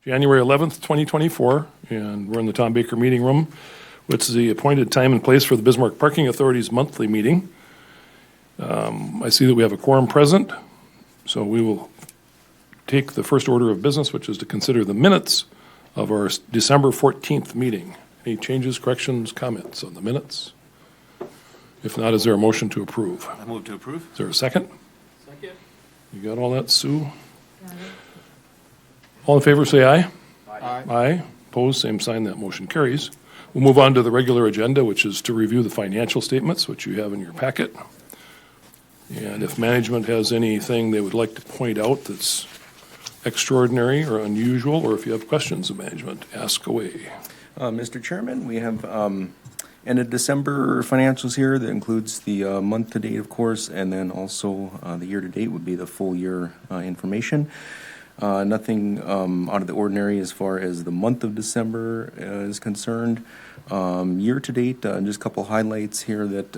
January 11th, 2024, and we're in the Tom Baker Meeting Room, which is the appointed time and place for the Bismarck Parking Authority's monthly meeting. I see that we have a quorum present, so we will take the first order of business, which is to consider the minutes of our December 14th meeting. Any changes, corrections, comments on the minutes? If not, is there a motion to approve? I move to approve. Is there a second? Second. You got all that, Sue? All in favor, say aye. Aye. Aye. Opposed, same sign. That motion carries. We'll move on to the regular agenda, which is to review the financial statements, which you have in your packet. And if management has anything they would like to point out that's extraordinary or unusual, or if you have questions of management, ask away. Mr. Chairman, we have end of December financials here. That includes the month-to-date, of course, and then also the year-to-date would be the full-year information. Nothing out of the ordinary as far as the month of December is concerned. Year-to-date, just a couple highlights here that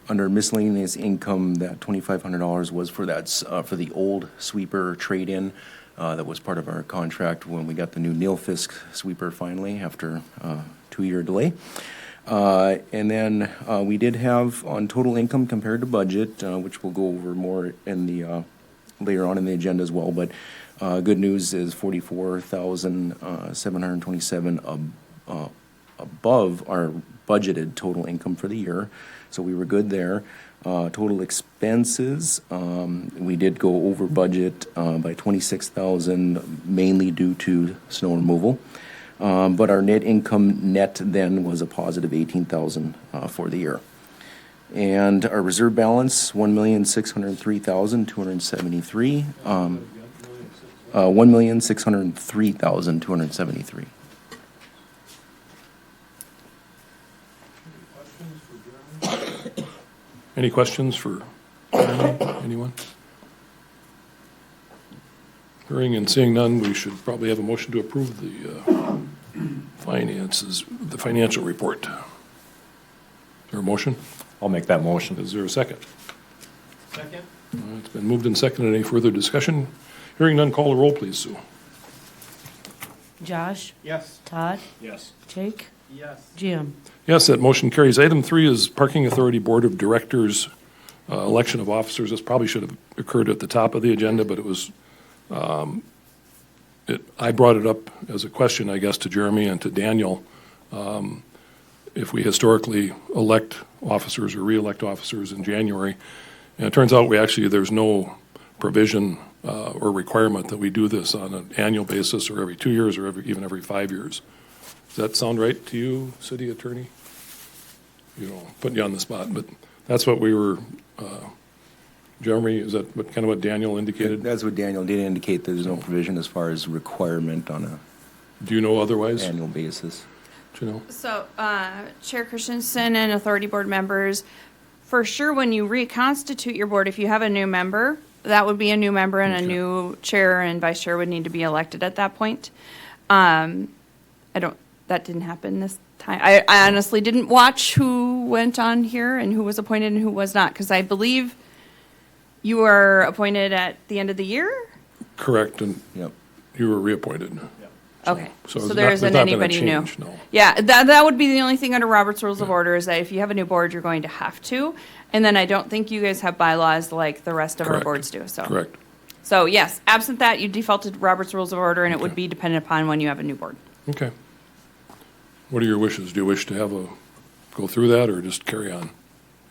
under miscellaneous income, that $2,500 was for that for the old sweeper trade-in. That was part of our contract when we got the new Neil Fisk sweeper finally after a 2-year delay. And then we did have on total income compared to budget, which we'll go over more in the later on in the agenda as well. But good news is 44,727 above our budgeted total income for the year. So we were good there. Total expenses, we did go over budget by 26,000, mainly due to snow removal. But our net income then was a positive 18,000 for the year. And our reserve balance, 1,603,273. 1,603,273. Any questions for anyone? Hearing and seeing none, we should probably have a motion to approve the the financial report. Is there a motion? I'll make that motion. Is there a second? Second. It's been moved and seconded. Any further discussion? Hearing none, call the roll, please, Sue. Josh? Yes. Todd? Yes. Jake? Yes. Jim? Yes, that motion carries. Item 3 is Parking Authority Board of Directors, election of officers. This probably should have occurred at the top of the agenda, but it was, I brought it up as a question, I guess, to Jeremy and to Daniel. If we historically elect officers or re-elect officers in January, and it turns out there's no provision or requirement that we do this on an annual basis or every 2 years or even every 5 years. Does that sound right to you, City Attorney? You know, putting you on the spot, but that's what we were, Jeremy, is that kind of what Daniel indicated? That's what Daniel did indicate. There's no provision as far as requirement on a Do you know otherwise? annual basis. Do you know? So, Chair Christensen and authority board members, for sure, when you reconstitute your board, if you have a new member, that would be a new member, and a new chair and vice chair would need to be elected at that point. That didn't happen this time. I honestly didn't watch who went on here and who was appointed and who was not, because I believe you were appointed at the end of the year? Correct, and Yep. you were reappointed. Okay, so there's there isn't not been a anybody new. change, no. Yeah, that would be the only thing under Robert's Rules of Order, is that if you have a new board, you're going to have to. And then I don't think you guys have bylaws like the rest of our Correct. boards do, so. Correct. So yes, absent that, you defaulted to Robert's Rules of Order, and it would be dependent upon when you have a new board. Okay. What are your wishes? Do you wish to go through that or just carry on?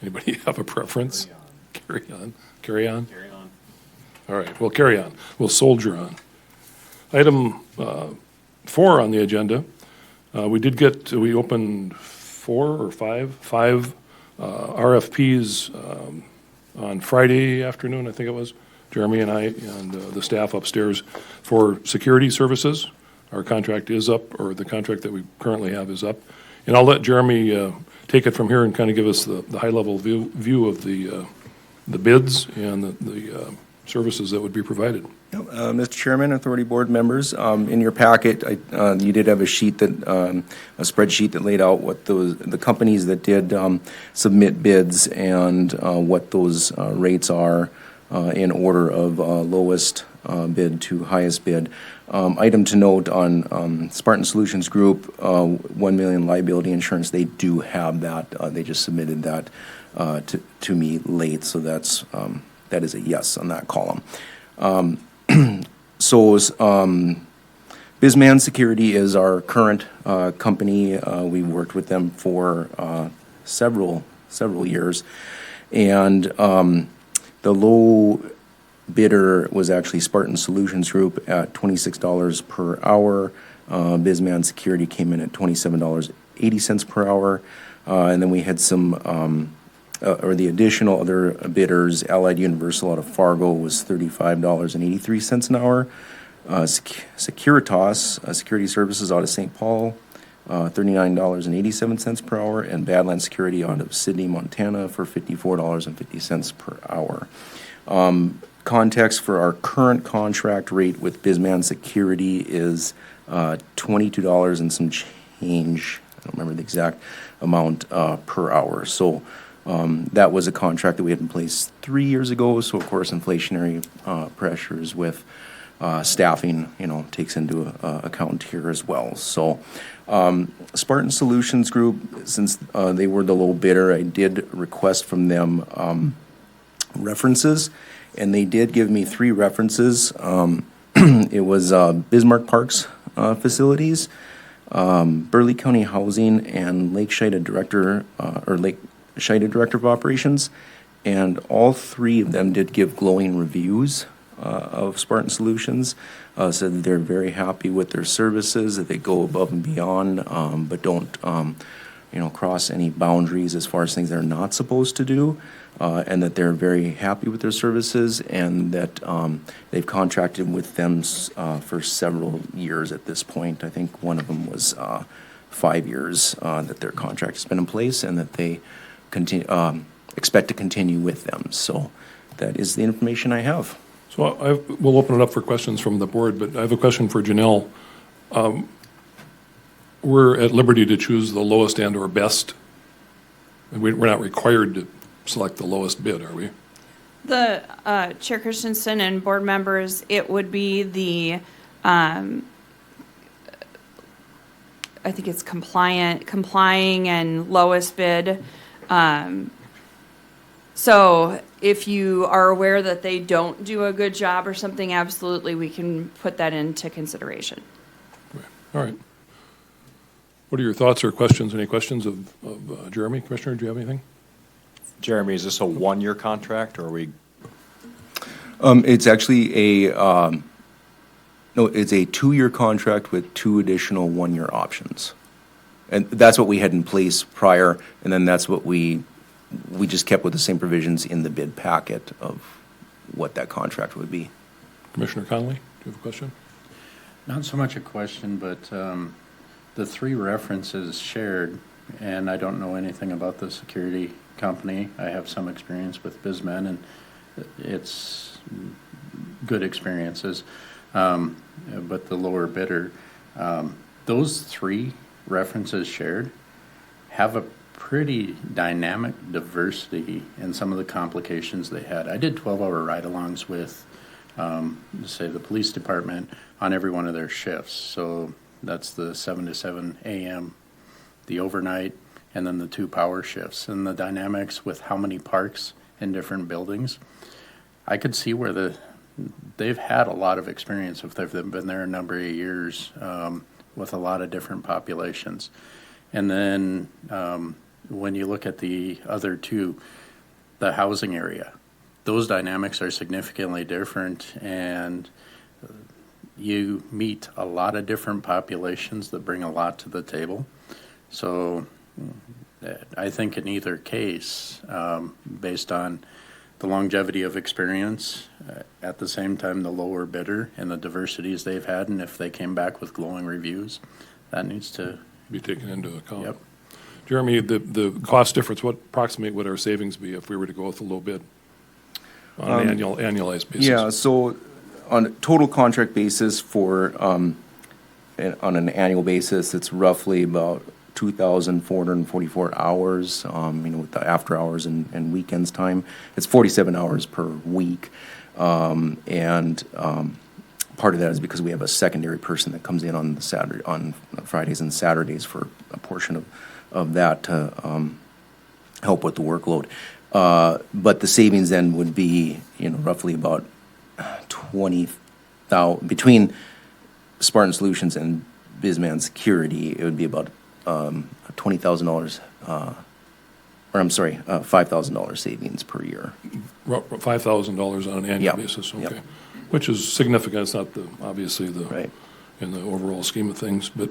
Anybody have a preference? Carry on. Carry on? Carry on. All right, we'll carry on. We'll soldier on. Item 4 on the agenda, we opened 4 or 5 RFPs on Friday afternoon, I think it was, Jeremy and I and the staff upstairs for security services. Our contract is up, or the contract that we currently have is up. And I'll let Jeremy take it from here and kind of give us the high-level view of the bids and the services that would be provided. Mr. Chairman, Authority Board members, in your packet, you did have a sheet a spreadsheet that laid out what the companies that did submit bids and what those rates are in order of lowest bid to highest bid. Item to note on Spartan Solutions Group, 1 million liability insurance, they do have that. They just submitted that to me late, so that is a yes on that column. Bismarck Security is our current company. We've worked with them for several years, and the low bidder was actually Spartan Solutions Group at $26 per hour. Bismarck Security came in at $27.80 per hour, and then we had some. Or the additional other bidders, Allied Universal out of Fargo was $35.83 an hour. Securitas, Security Services out of St. Paul, $39.87 per hour, and Badlands Security out of Sydney, Montana for $54.50 per hour. Context for our current contract rate with Bismarck Security is $22 and some change. I don't remember the exact amount per hour. So that was a contract that we had in place 3 years ago. So of course, inflationary pressures with staffing, takes into account here as well. So Spartan Solutions Group, since they were the low bidder, I did request from them references, and they did give me 3 references. It was Bismarck Parks Facilities, Burleigh County Housing, and Lake Shida Director of Operations, and all 3 of them did give glowing reviews of Spartan Solutions. Said that they're very happy with their services, that they go above and beyond, but don't cross any boundaries as far as things they're not supposed to do, and that they're very happy with their services, and that they've contracted with them for several years at this point. I think one of them was 5 years that their contract has been in place, and that they expect to continue with them. So that is the information I have. So we'll open it up for questions from the board, but I have a question for Janelle. We're at liberty to choose the lowest and or best. We're not required to select the lowest bid, are we? The Chair Christensen and board members, it would be the, I think it's complying and lowest bid. So if you are aware that they don't do a good job or something, absolutely, we can put that into consideration. Okay. All right. What are your thoughts or questions? Any questions of Jeremy? Commissioner, do you have anything? Jeremy, is this a one-year contract, or are we? It's actually no, it's a 2-year contract with 2 additional 1-year options. And that's what we had in place prior, and then that's what we just kept with the same provisions in the bid packet of what that contract would be. Commissioner Conley, do you have a question? Not so much a question, but the 3 references shared, and I don't know anything about the security company. I have some experience with Bismarck, and it's good experiences. But the lower bidder, those 3 references shared have a pretty dynamic diversity in some of the complications they had. I did 12-hour ride-alongs with, say, the police department on every one of their shifts. So that's the 7 to 7 a.m., the overnight, and then the 2 power shifts. And the dynamics with how many parks in different buildings, I could see where they've had a lot of experience if they've been there a number of years with a lot of different populations. And then when you look at the other 2, the housing area, those dynamics are significantly different, and you meet a lot of different populations that bring a lot to the table. So I think in either case, based on the longevity of experience, at the same time the lower bidder and the diversities they've had, and if they came back with glowing reviews, that needs to Be taken into account. Yep. Jeremy, the cost difference, approximate would our savings be if we were to go with the low bid on an annualized basis? Yeah, so on a total contract basis for, on an annual basis, it's roughly about 2,444 hours, with the after hours and weekends time. It's 47 hours per week. Part of that is because we have a secondary person that comes in on Fridays and Saturdays for a portion of that to help with the workload. But the savings then would be, roughly about 20,000 between Spartan Solutions and Bisman Security. It would be about $20,000, $5,000 savings per year. $5,000 on an annual Yep. basis, Yep. okay. Which is significant, it's not obviously Right. in the overall scheme of things, but,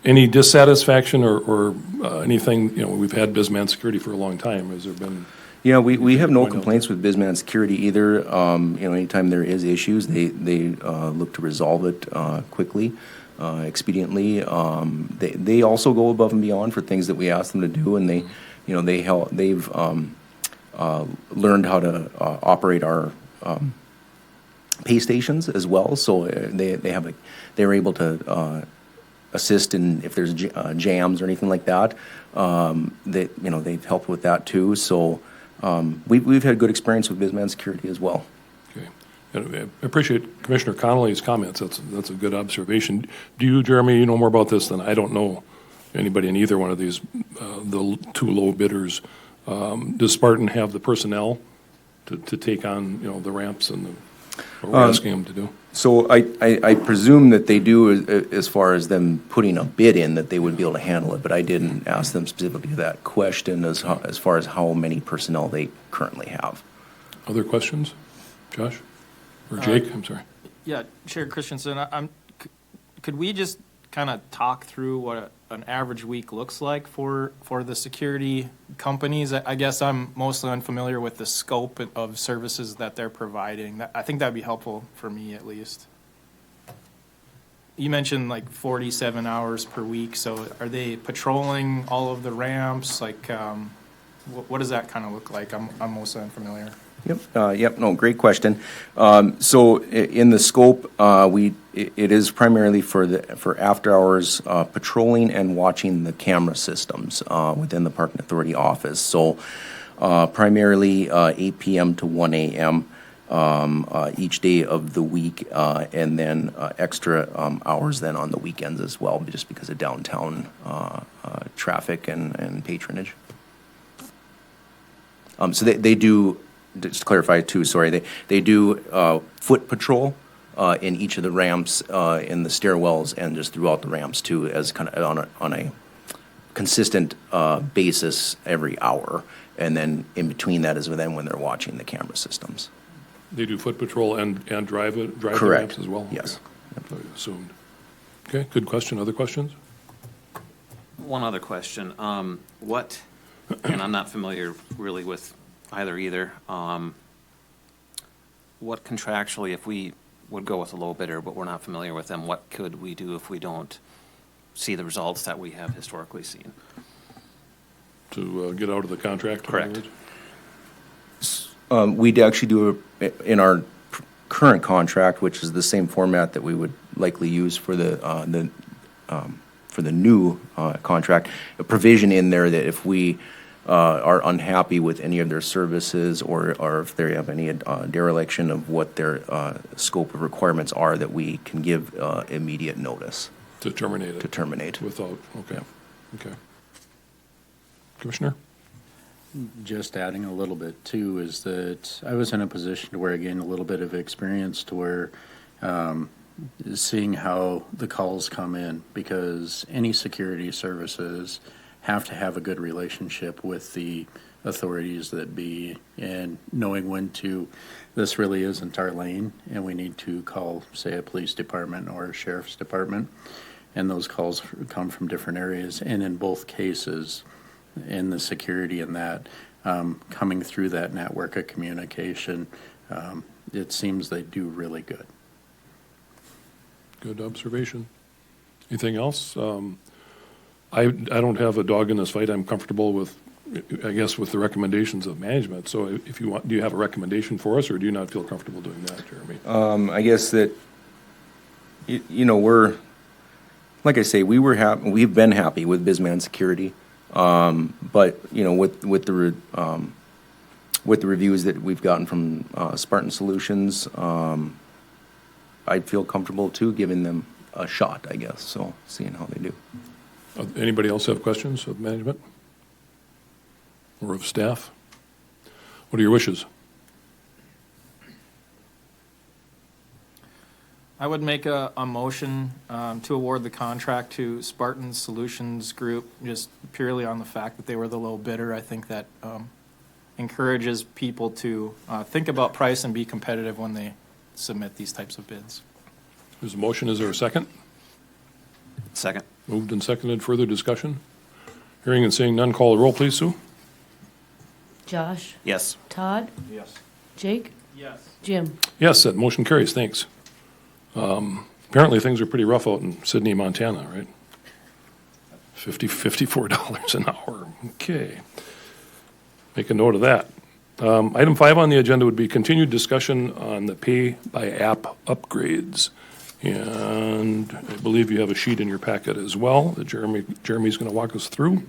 any dissatisfaction or anything, we've had Bisman Security for a long time, has there been? Yeah, we have no Point out complaints with Bisman Security either. Anytime there is issues, they look to resolve it quickly, expediently. They also go above and beyond for things that we ask them to do, and they help. They've learned how to operate our pay stations as well. So they're able to assist in if there's jams or anything like that. They've helped with that too. So. We've had good experience with Bisman Security as well. Okay. And I appreciate Commissioner Connolly's comments. That's a good observation. Do you, Jeremy, you know more about this than I don't know anybody in either one of these, the two low bidders. Does Spartan have the personnel to take on, the ramps and what we're asking them to do? So I presume that they do as far as them putting a bid in, that they would be able to handle it, but I didn't ask them specifically that question as far as how many personnel they currently have. Other questions? Josh? Or Jake? I'm sorry. Yeah, Chair Christensen, could we just kind of talk through what an average week looks like for the security companies? I guess I'm mostly unfamiliar with the scope of services that they're providing. I think that'd be helpful for me at least. You mentioned like 47 hours per week, so are they patrolling all of the ramps? Like, what does that kind of look like? I'm mostly unfamiliar. Yep. No, great question. So in the scope, it is primarily for after hours patrolling and watching the camera systems within the Parking Authority office. So primarily 8 p.m. to 1 a.m. Each day of the week, and then extra hours then on the weekends as well, just because of downtown traffic and patronage. So they do. Just to clarify too, sorry, they do foot patrol in each of the ramps, in the stairwells, and just throughout the ramps too, as kind of on a consistent basis every hour, and then in between that is then when they're watching the camera systems. They do foot patrol and drive the Correct. ramps as well? Yes. Okay. I assumed. Okay, good question. Other questions? One other question. And I'm not familiar really with either. What contractually, if we would go with a low bidder, but we're not familiar with them, what could we do if we don't see the results that we have historically seen? To get out of the contract? in other Correct. words? We'd actually do in our current contract, which is the same format that we would likely use for the new contract, a provision in there that if we are unhappy with any of their services or if they have any dereliction of what their scope of requirements are, that we can give immediate notice To terminate it? to terminate. Without, okay. Commissioner? Just adding a little bit too, is that I was in a position to where I gained a little bit of experience to where seeing how the calls come in, because any security services have to have a good relationship with the authorities that be, and knowing when this really isn't our lane and we need to call, say, a police department or a sheriff's department, and those calls come from different areas, and in both cases, in the security and that, coming through that network of communication, it seems they do really good. Good observation. Anything else? I don't have a dog in this fight. I'm comfortable with, I guess, with the recommendations of management. So if you want, do you have a recommendation for us, or do you not feel comfortable doing that, Jeremy? I guess that, we're Like I say, we've been happy with Bismarck Security. But, you know, with the reviews that we've gotten from Spartan Solutions, I'd feel comfortable too giving them a shot, I guess, so seeing how they do. Anybody else have questions of management? Or of staff? What are your wishes? I would make a motion to award the contract to Spartan Solutions Group, just purely on the fact that they were the low bidder. I think that encourages people to think about price and be competitive when they submit these types of bids. There's a motion, is there a second? Second. Moved and seconded, further discussion? Hearing and seeing none, call the roll, please, Sue. Josh, Yes. Todd, Yes. Jake, Yes. Jim. Yes, that motion carries, thanks. Apparently, things are pretty rough out in Sydney, Montana, right? $54 an hour, okay. Make a note of that. Item 5 on the agenda would be continued discussion on the pay-by-app upgrades. And I believe you have a sheet in your packet as well that Jeremy's going to walk us through.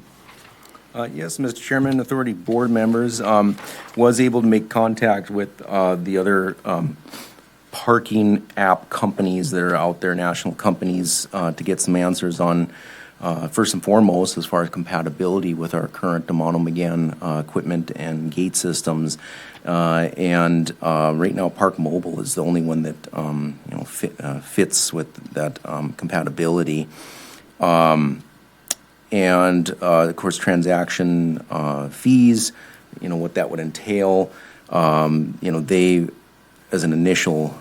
Yes, Mr. Chairman, Authority Board members, was able to make contact with the other parking app companies that are out there, national companies, to get some answers on, first and foremost, as far as compatibility with our current Amano McGann equipment and gate systems. And right now, Park Mobile is the only one that fits with that compatibility. And of course, transaction fees, what that would entail. They, as an initial,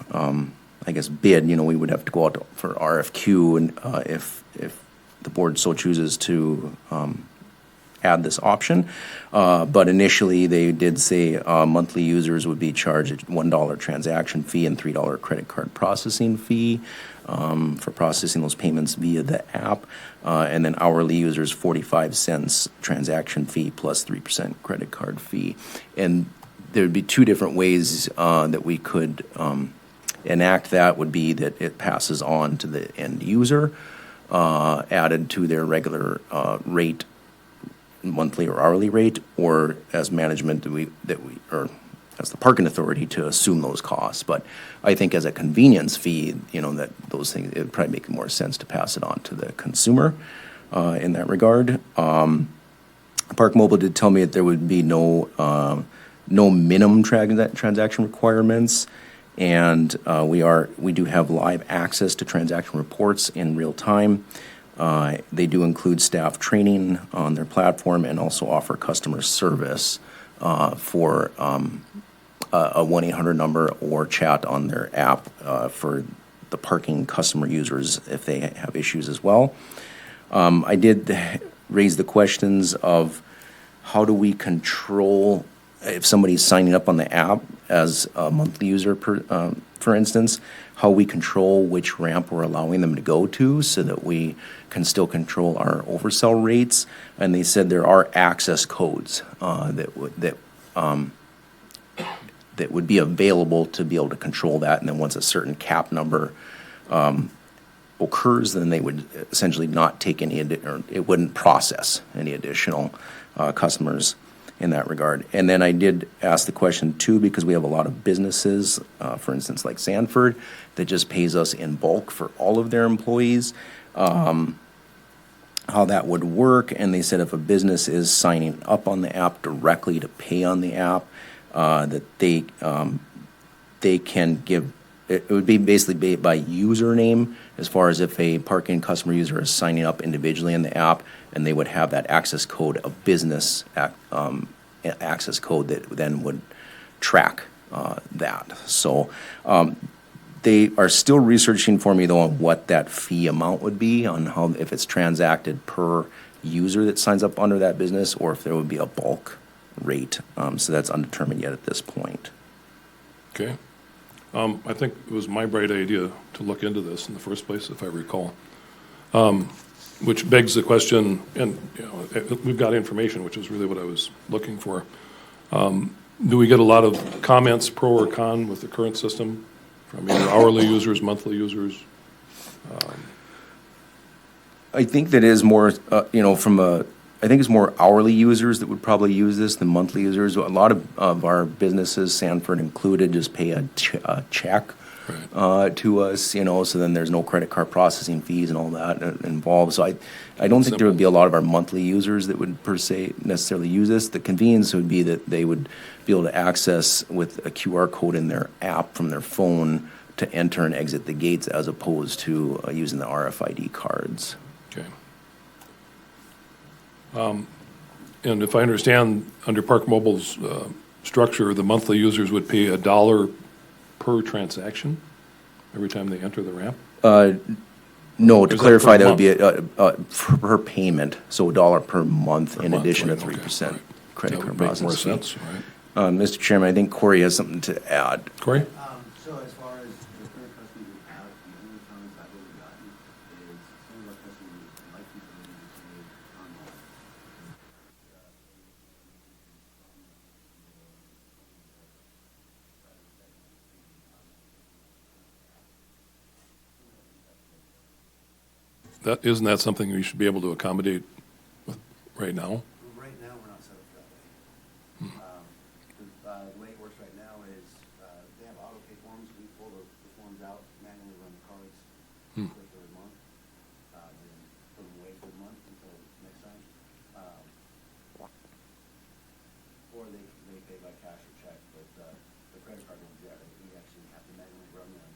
bid, we would have to go out for RFQ, and if the board so chooses to add this option. But initially, they did say monthly users would be charged a $1 transaction fee and $3 credit card processing fee for processing those payments via the app. And then hourly users, 45 cents transaction fee plus 3% credit card fee. And there would be two different ways that we could enact that. Would be that it passes on to the end user, added to their regular rate, monthly or hourly rate, or as management or as the parking authority to assume those costs. But I think as a convenience fee, that those things, it would probably make more sense to pass it on to the consumer in that regard. Park Mobile did tell me that there would be no minimum transaction requirements, and we do have live access to transaction reports in real time. They do include staff training on their platform and also offer customer service for a 1-800 number or chat on their app for the parking customer users if they have issues as well. I did raise the questions of how do we control if somebody's signing up on the app as a monthly user, for instance, how we control which ramp we're allowing them to go to so that we can still control our oversell rates. And they said there are access codes that would be available to be able to control that. And then once a certain cap number occurs, then they would essentially not take any, or it wouldn't process any additional customers in that regard. And then I did ask the question too, because we have a lot of businesses, for instance, like Sanford, that just pays us in bulk for all of their employees, how that would work. And they said if a business is signing up on the app directly to pay on the app, that they can give, it would be basically by username, as far as if a parking customer user is signing up individually in the app, and they would have that access code, a business access code that then would track that. So they are still researching for me, though, on what that fee amount would be, on how, if it's transacted per user that signs up under that business, or if there would be a bulk rate. So that's undetermined yet at this point. Okay. I think it was my bright idea to look into this in the first place, if I recall. Which begs the question, and we've got information, which is really what I was looking for. Do we get a lot of comments, pro or con, with the current system from either hourly users, monthly users? I think that is more, I think it's more hourly users that would probably use this than monthly users. A lot of our businesses, Sanford included, just pay a check to us, so then there's no credit card processing fees and all that involved. So I don't think there would be a lot of our monthly users that would per se necessarily use this. The convenience would be that they would be able to access with a QR code in their app from their phone to enter and exit the gates as opposed to using the RFID cards. Okay. And if I understand, under Park Mobile's structure, the monthly users would pay $1 per transaction every time they enter the ramp? No, to Is that clarify, per that would be per payment, so $1 per month in month, addition to right, okay, 3% right. credit That card would make more processing sense, fee. right? Mr. Chairman, I think Corey has something to add. Corey? So as far as the current customers we have, the only comments I've really gotten is some of our customers would like the ability to pay online. Isn't that something we should be able to accommodate right now? Right now, we're not set up that way. The way it works right now is, they have auto pay forms, we pull the forms out, manually run the cards for the month, then put them away for the month until next time. Or they pay by cash or check, but, the credit card ones, yeah, we actually have to manually run them.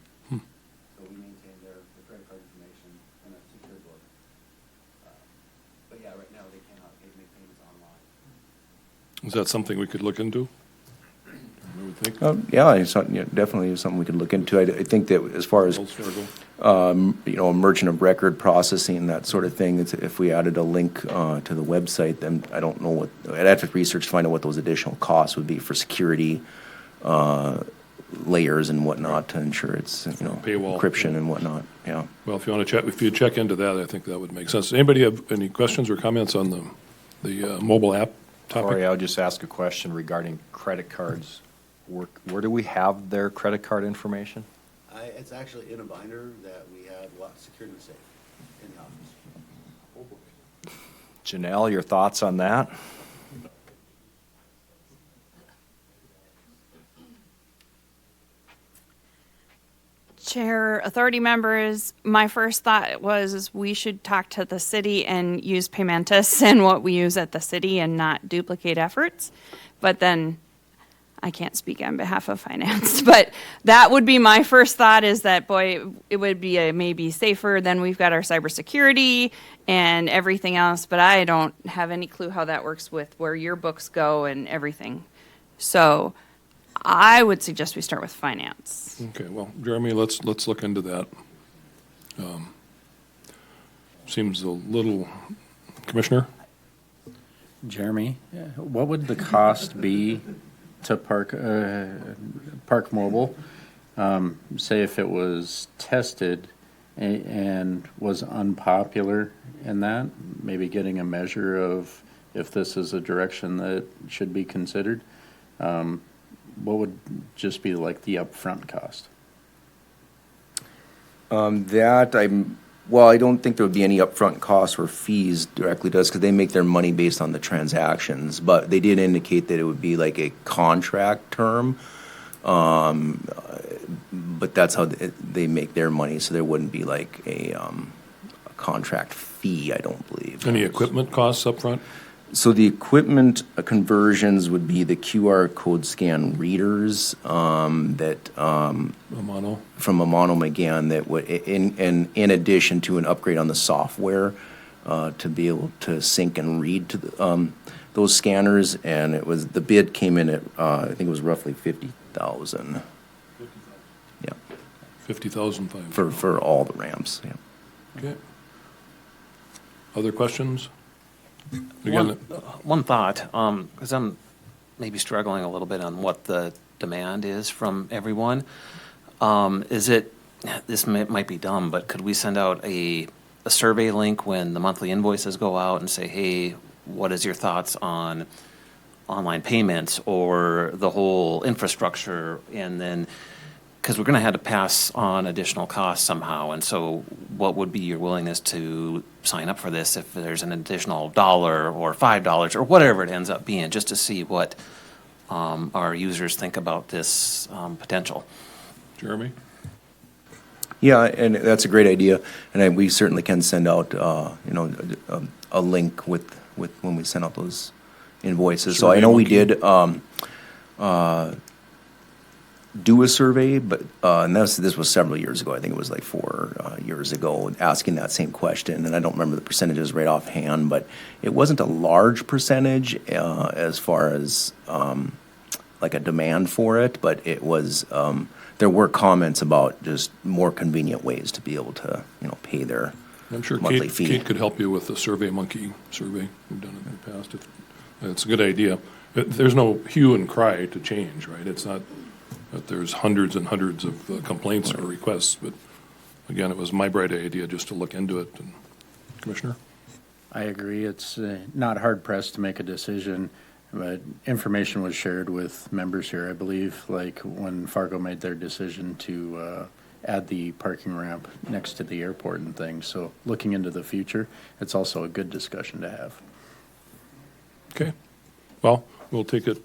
So we maintain the credit card information in a secure book. But yeah, right now, they cannot make payments online. Is that something we could look into? I would think. Yeah, definitely is something we could look into. I think that as far as, Wells Fargo? merchant of record processing, that sort of thing, if we added a link to the website, then I don't know I'd have to research to find out what those additional costs would be for security layers and whatnot to ensure it's, Paywall. encryption and whatnot, yeah. Well, if you want to check, if you check into that, I think that would make sense. Anybody have any questions or comments on the mobile app topic? Corey, I'll just ask a question regarding credit cards. Where do we have their credit card information? It's actually in a binder that we have secured and safe in the office. Janelle, your thoughts on that? Chair, authority members, my first thought was we should talk to the city and use Paymentus and what we use at the city and not duplicate efforts. But then I can't speak on behalf of finance, but that would be my first thought, is that, boy, it would be maybe safer. Then we've got our cybersecurity and everything else, but I don't have any clue how that works with where your books go and everything. So I would suggest we start with finance. Okay, well, Jeremy, let's look into that. Seems a little, Commissioner? Jeremy, what would the cost be to Park Mobile? Say if it was tested and was unpopular in that, maybe getting a measure of if this is a direction that should be considered. What would just be like the upfront cost? I don't think there would be any upfront costs or fees directly to us because they make their money based on the transactions. But they did indicate that it would be like a contract term. But that's how they make their money, so there wouldn't be like a contract fee, I don't believe. Any equipment costs up front? So the equipment conversions would be the QR code scan readers that Amano? from Amano McGann that would, in addition to an upgrade on the software to be able to sync and read to those scanners, and the bid came in at I think it was roughly 50,000. Yeah, 50,500. for all the ramps. Yeah. Okay. Other questions? Again, One thought, because I'm maybe struggling a little bit on what the demand is from everyone. This might be dumb, but could we send out a survey link when the monthly invoices go out and say, hey, what is your thoughts on online payments or the whole infrastructure? And then because we're going to have to pass on additional costs somehow. And so what would be your willingness to sign up for this if there's an additional $1 or $5 or whatever it ends up being, just to see what our users think about this potential? Jeremy? Yeah, and that's a great idea, and we certainly can send out, a link with when we send out those invoices. So I know we did do a survey, but and this was several years ago. I think it was like 4 years ago, asking that same question, and I don't remember the percentages right offhand, but it wasn't a large percentage as far as like a demand for it, but it was. There were comments about just more convenient ways to be able to, pay their I'm sure monthly fee. Kate could help you with the Survey Monkey survey. We've done it in the past. It's a good idea. There's no hue and cry to change, right? It's not that there's hundreds and hundreds of complaints or requests, but again, it was my bright idea just to look into it. And Commissioner? I agree. It's not hard pressed to make a decision, but information was shared with members here, I believe, like when Fargo made their decision to add the parking ramp next to the airport and things. So looking into the future, it's also a good discussion to have. Okay. Well, we'll take it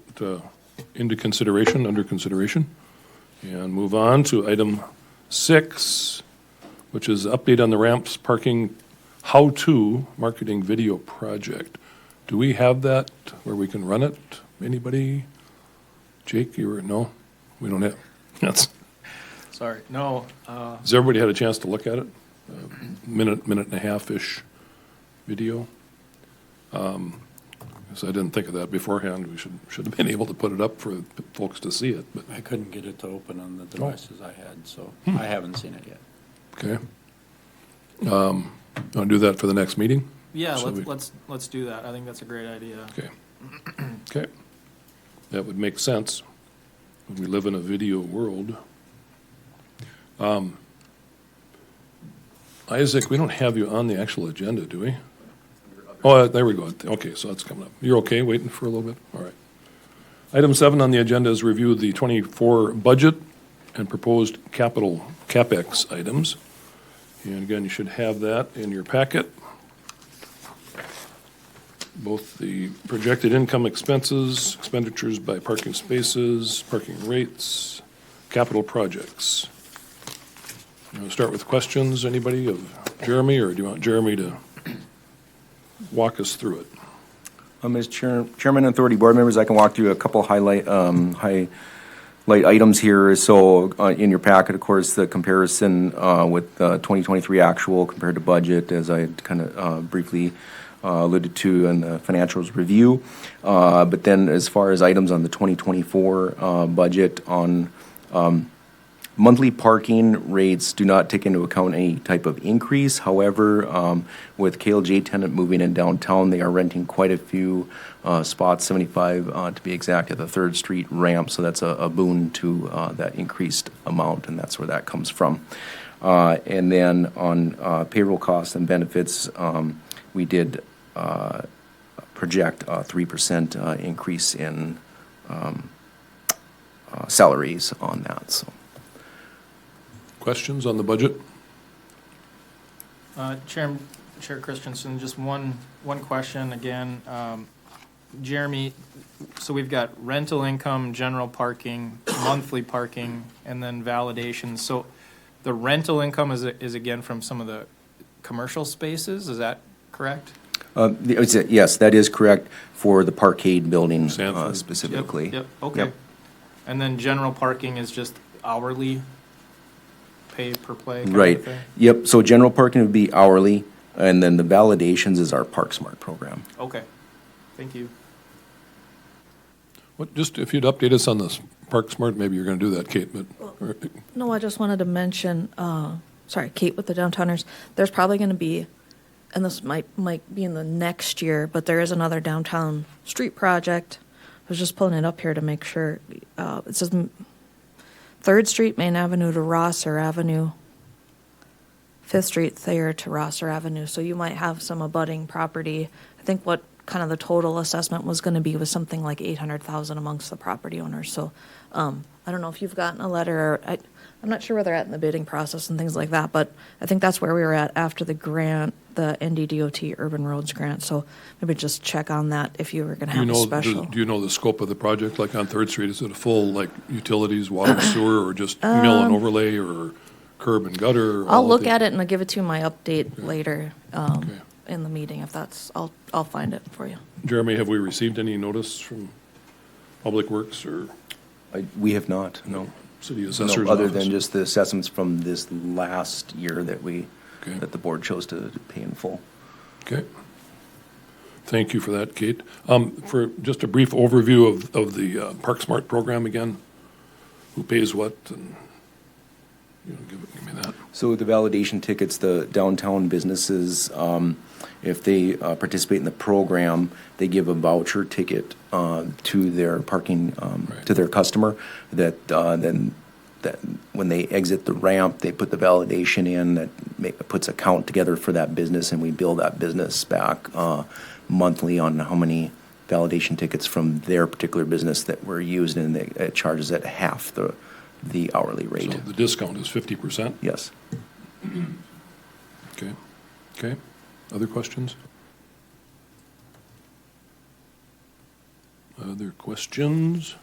under consideration, and move on to item 6, which is update on the ramps parking how-to marketing video project. Do we have that where we can run it? Anybody? Jake, no? We don't have. That's. Sorry, no. Has everybody had a chance to look at it? Minute and a half-ish video. So I didn't think of that beforehand. We should have been able to put it up for folks to see it. But I couldn't get it to open on the devices I had, so I haven't seen it yet. okay. Want to do that for the next meeting? Yeah, So let's do that. I think that's a great idea. Okay. Okay. That would make sense. We live in a video world. Isaac, we don't have you on the actual agenda, do we? Oh, there we go. Okay, so that's coming up. You're okay waiting for a little bit? All right. Item 7 on the agenda is review the 24 budget and proposed capital CapEx items. And again, you should have that in your packet. Both the projected income expenses, expenditures by parking spaces, parking rates, capital projects. You want to start with questions, anybody of Jeremy, or do you want Jeremy to walk us through it? As Chairman and Authority Board members, I can walk through a couple highlight items here. So in your packet, of course, the comparison with 2023 actual compared to budget, as I kind of briefly alluded to in the financials review. But then as far as items on the 2024 budget on monthly parking rates do not take into account any type of increase. However, with KLJ tenant moving in downtown, they are renting quite a few spots, 75 to be exact, at the 3rd Street ramp. So that's a boon to that increased amount, and that's where that comes from. And then on payroll costs and benefits, we did project a 3% increase in salaries on that. So. Questions on the budget? Chair Christensen, just one question again. Jeremy, so we've got rental income, general parking, monthly parking, and then validation. So the rental income is again from some of the commercial spaces, is that correct? Yes, that is correct for the Parkade building Sanford. specifically. Yep, okay. Yep. And then general parking is just hourly pay per play? kind Right. of thing? Yep. So general parking would be hourly, and then the validations is our Park Smart program. Okay, thank you. What, just if you'd update us on this Park Smart, maybe you're going to do that, Kate, but. No, I just wanted to mention, sorry, Kate with the Downtowners, there's probably going to be, and this might be in the next year, but there is another downtown street project. I was just pulling it up here to make sure. It says 3rd Street, Main Avenue to Rosser Avenue, 5th Street, Thayer to Rosser Avenue. So you might have some abutting property. I think what kind of the total assessment was going to be was something like $800,000 amongst the property owners. So I don't know if you've gotten a letter. I'm not sure where they're at in the bidding process and things like that, but I think that's where we were at after the grant, the NDDOT Urban Roads Grant. So maybe just check on that if you were going to Do you have a know, special. do you know the scope of the project, like on Third Street? Is it a full, like, utilities, water, sewer, or just mill and overlay, or curb and gutter? I'll look at it and I'll give it to you my update later Okay. in the meeting if that's, I'll find it for you. Jeremy, have we received any notice from Public Works or We have not, no. city No, assessor's other office? than just the assessments from this last year that Okay. that the board chose to pay in full. Okay. Thank you for that, Kate. For just a brief overview of the Park Smart program again, who pays what, and, give me that. So the validation tickets, the downtown businesses, if they participate in the program, they give a voucher ticket to their parking, Right. to their customer, that then that when they exit the ramp, they put the validation in, that puts a count together for that business, and we bill that business back monthly on how many validation tickets from their particular business that were used, and it charges at half the hourly rate. So the discount is 50%? Yes. Okay. Okay. Other questions? Other questions?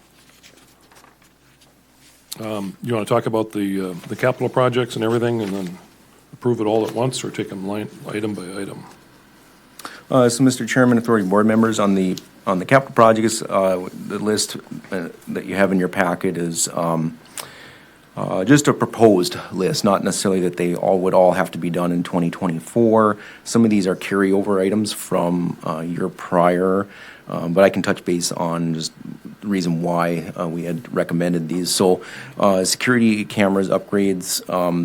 You want to talk about the capital projects and everything, and then approve it all at once, or take them item by item? So, Mr. Chairman, authority board members, on the capital projects, the list that you have in your packet is just a proposed list, not necessarily that they would all have to be done in 2024. Some of these are carryover items from year prior, but I can touch base on just the reason why we had recommended these. So, security cameras upgrades,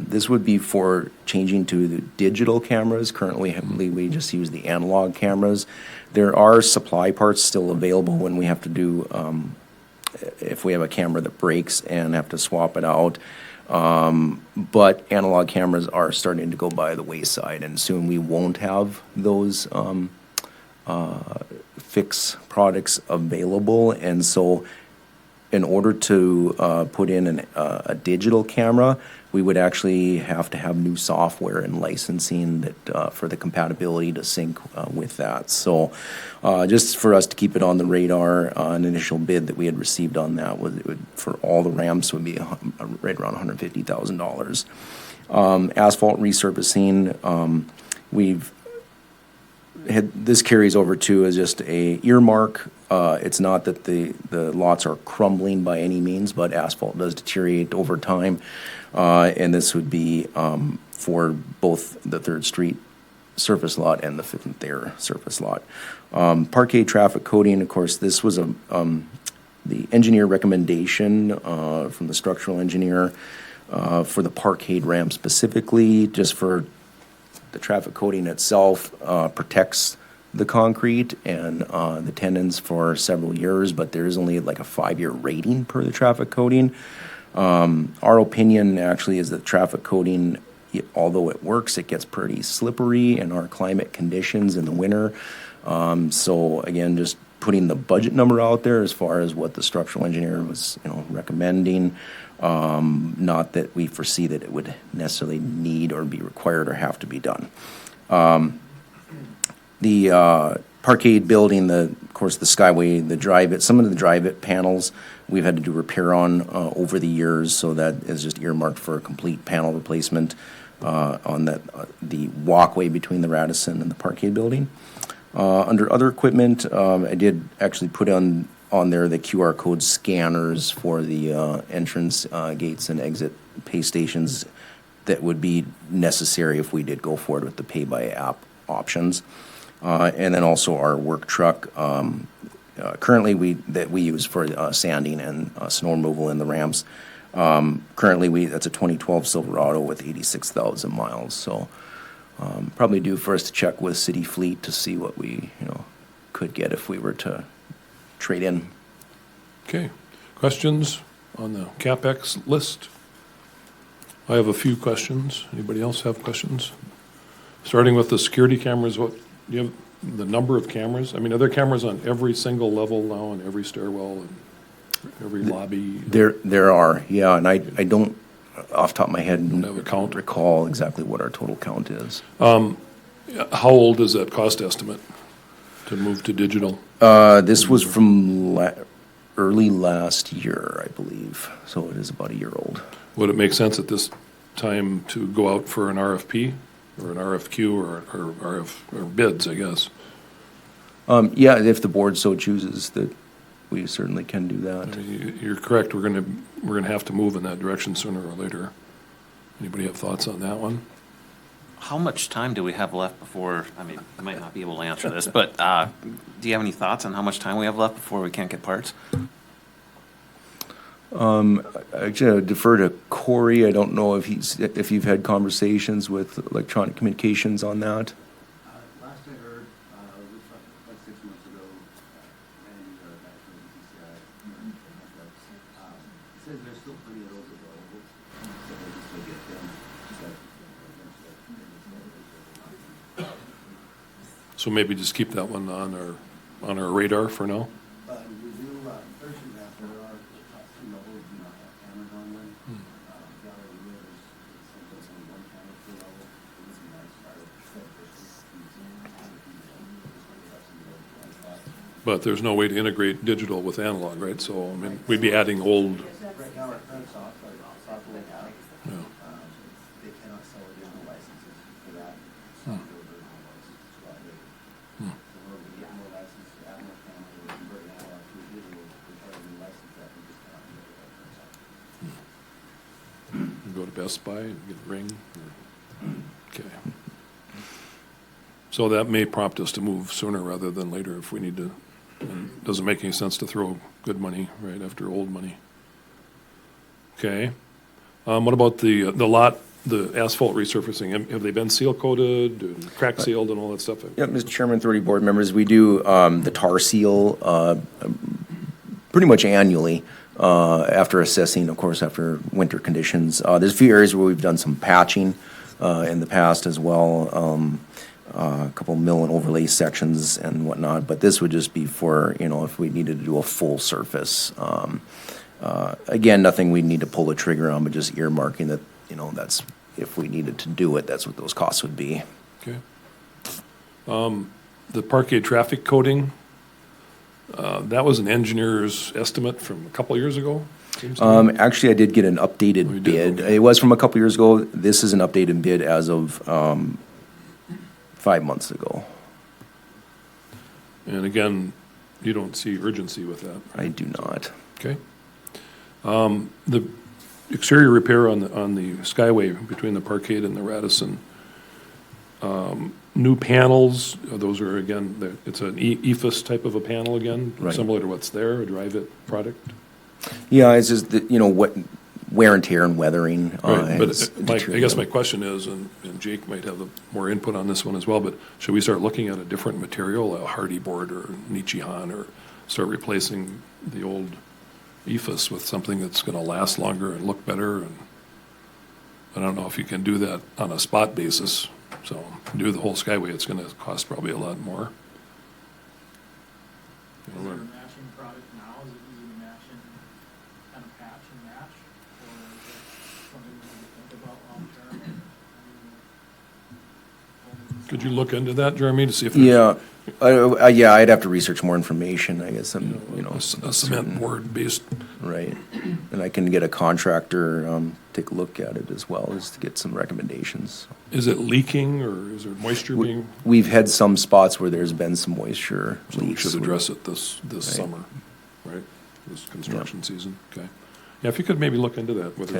this would be for changing to the digital cameras. Currently, I believe we just use the analog cameras. There are supply parts still available when we have to do if we have a camera that breaks and have to swap it out. But analog cameras are starting to go by the wayside, and soon we won't have those fix products available. And so in order to put in a digital camera, we would actually have to have new software and licensing that for the compatibility to sync with that. So just for us to keep it on the radar, an initial bid that we had received on that for all the ramps would be right around $150,000. Asphalt resurfacing, this carries over to as just a earmark. It's not that the lots are crumbling by any means, but asphalt does deteriorate over time. And this would be for both the Third Street surface lot and the Fifth and Thayer surface lot. Parquet traffic coating, of course, this was the engineer recommendation from the structural engineer for the parkade ramp specifically, just for the traffic coating itself protects the concrete and the tendons for several years, but there is only like a 5-year rating per the traffic coating. Our opinion actually is that traffic coating, although it works, it gets pretty slippery in our climate conditions in the winter. So again, just putting the budget number out there as far as what the structural engineer was, recommending. Not that we foresee that it would necessarily need or be required or have to be done. The parkade building, of course, the Skyway, the drive-it, some of the drive-it panels we've had to do repair on over the years, so that is just earmarked for a complete panel replacement on the walkway between the Radisson and the parkade building. Under other equipment, I did actually put on there the QR code scanners for the entrance gates and exit pay stations that would be necessary if we did go forward with the pay-by-app options. And then also our work truck, currently that we use for sanding and snow removal in the ramps. Currently, that's a 2012 Silverado with 86,000 miles. So probably due for us to check with City Fleet to see what we could get if we were to trade in. Okay. Questions on the CapEx list? I have a few questions. Anybody else have questions? Starting with the security cameras, do you have the number of cameras? I mean, are there cameras on every single level now, and every stairwell, and every lobby? There are, yeah, and I don't off the top of my head, Don't have a count. recall exactly what our total count is. How old is that cost estimate to move to digital? This was from early last year, I believe, so it is about a year old. Would it make sense at this time to go out for an RFP or an RFQ or or bids, I guess? Yeah, if the board so chooses, that we certainly can do that. You're correct, we're gonna have to move in that direction sooner or later. Anybody have thoughts on that one? How much time do we have left before, I mean, I might not be able to answer this, but do you have any thoughts on how much time we have left before we can't get parts? Actually, I would defer to Corey. I don't know if you've had conversations with electronic communications on that. Last I heard, was about 6 months ago, and back from the DCI, it says there's still plenty of those available, so they can still get them. So maybe just keep that one on our radar for now? We do, first and last, there are top 2 levels, do not have cameras on them. Gallery mirrors, sometimes only 1 camera per level. It would be nice, But there's no way to integrate digital with analog, right? So, I mean, we'd be adding old, right now, our current software we have, yeah. they cannot sell additional licenses for that software version of license. It's not ready. So in order to get more licenses, to add more cameras, or convert an analog to a digital, require a new license that we just cannot do with our current software. You go to Best Buy and get a ring. Okay. So that may prompt us to move sooner rather than later if we need to. And it doesn't make any sense to throw good money right after old money. Okay. What about the lot, the asphalt resurfacing? Have they been seal coated, and crack sealed and all that stuff? Yep, Mr. Chairman, 30 board members, we do the tar seal pretty much annually after assessing, of course, after winter conditions. There's a few areas where we've done some patching in the past as well, a couple mill and overlay sections and whatnot, but this would just be for, if we needed to do a full surface. Again, nothing we need to pull the trigger on, but just earmarking that, that's, if we needed to do it, that's what those costs would be. Okay. The parquet traffic coating, that was an engineer's estimate from a couple of years ago? seems to me. Actually, I did get an Oh, updated you did? bid. Okay. It was from a couple years ago. This is an updated bid as of 5 months ago. And again, you don't see urgency with that? I do not. Okay. The exterior repair on the Skyway between the Parkade and the Radisson, new panels, those are again, it's an EFS type of a panel again, Right. similar to what's there, a Drive-It product. Yeah, it's just that, what wear and tear and weathering. Right, has but I guess my deteriorated. question is, and Jake might have more input on this one as well, but should we start looking at a different material, a hardy board or Nichihan, or start replacing the old EFS with something that's gonna last longer and look better? And I don't know if you can do that on a spot basis, so do the whole Skyway, it's gonna cost probably a lot more. You know, Is there a matching product now? Is it easy to match and kind of patch and match? Or is it something we need to think about long term? Could you look into that, Jeremy, to see if there's Yeah, I'd have to research more information, I guess, a cement certain- board based? Right. And I can get a contractor, take a look at it as well, as to get some recommendations. Is it leaking or is there moisture being? We've had some spots where there's been some moisture So we leaks. should address it this summer, right? This construction season, okay. Yeah, if you could maybe look into that, whether,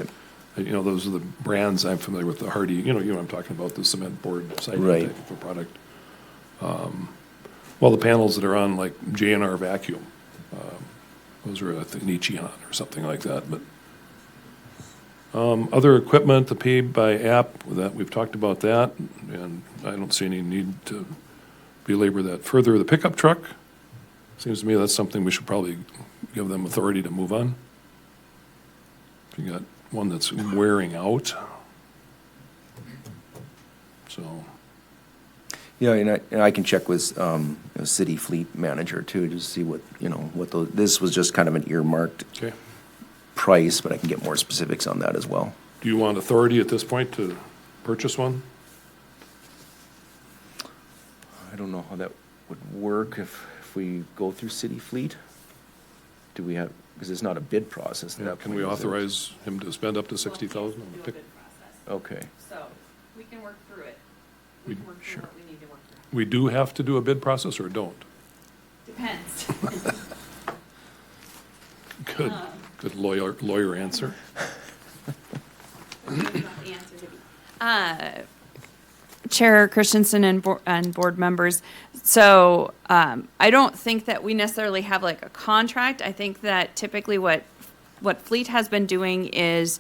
Okay. those are the brands I'm familiar with, the Hardy, you know what I'm talking about, the cement board siding Right. type of a product. Well, the panels that are on like J&R Vacuum, those are, I think, Nichihan or something like that, but. Other equipment, the pay by app, that, we've talked about that, and I don't see any need to belabor that further. The pickup truck, seems to me that's something we should probably give them authority to move on. You got one that's wearing out. So, Yeah, and I can check with, city fleet manager too, to see what this was just kind of an earmarked okay, price, but I can get more specifics on that as well. Do you want authority at this point to purchase one? I don't know how that would work if we go through city fleet. Do we have, because it's not a bid process at that Can point, we is it? authorize him to spend up to 60,000 on the pick? Okay, So we can work through it. We- can work Sure. what we need to work through. We do have to do a bid process or don't? Depends. Good lawyer answer. Chair Christensen and board members, so I don't think that we necessarily have like a contract. I think that typically what Fleet has been doing is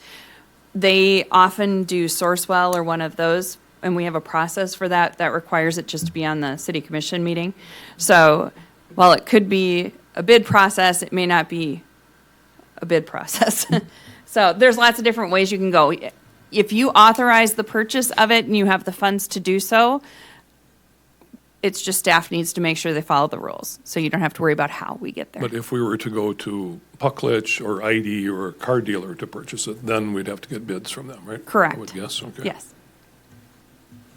they often do Sourcewell or one of those, and we have a process for that that requires it just to be on the city commission meeting. So while it could be a bid process, it may not be a bid process. So there's lots of different ways you can go. If you authorize the purchase of it and you have the funds to do so, it's just staff needs to make sure they follow the rules. So you don't have to worry about how we get there. But if we were to go to Pucklich or ID or a car dealer to purchase it, then we'd have to get bids from them, right? Correct. I would guess, okay. Yes.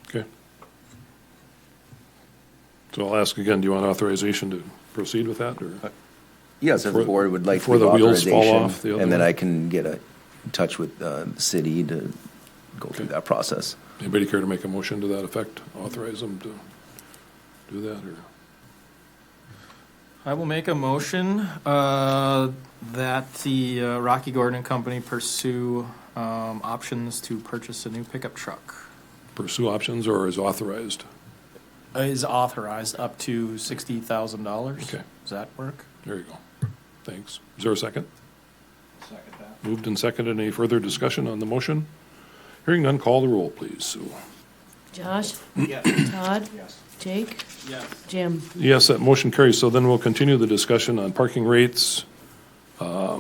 Okay. So I'll ask again, do you want authorization to proceed with that, or? yes, if the Before- board would like to before the give wheels fall authorization, off the other and then one? I can get in touch with the city to go through Okay. that process. Anybody care to make a motion to that effect? Authorize them to do that, or? I will make a motion that the Rocky Gordon Company pursue options to purchase a new pickup truck. Pursue options or is authorized? Is authorized up to $60,000. Okay. Does that work? There you go. Thanks. Is there a second? Second that. Moved and seconded. Any further discussion on the motion? Hearing none, call the roll, please. Sue. Josh, Yes. Todd, Yes. Jake, Yes. Jim. Yes, that motion carries. So then we'll continue the discussion on parking rates,